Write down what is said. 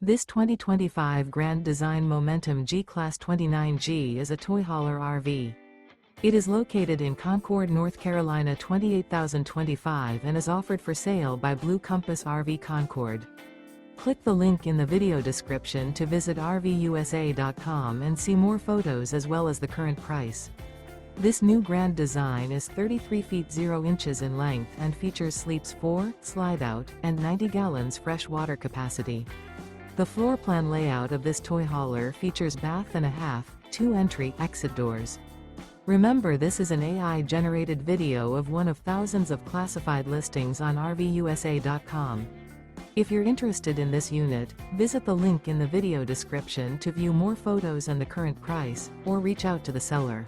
This 2025 Grand Design Momentum G-Class 29G is a toy hauler RV. It is located in Concord, North Carolina 28025 and is offered for sale by Blue Compass RV Concord. Click the link in the video description to visit RVUSA.com and see more photos as well as the current price. This new Grand Design is 33 feet 0 inches in length and features sleeps 4, Slideout, and 90 gallons fresh water capacity. The floor plan layout of this toy hauler features bath and a half, 2 entry/exit doors. Remember, this is an AI-generated video of one of thousands of classified listings on RVUSA.com. If you're interested in this unit, visit the link in the video description to view more photos and the current price, or reach out to the seller.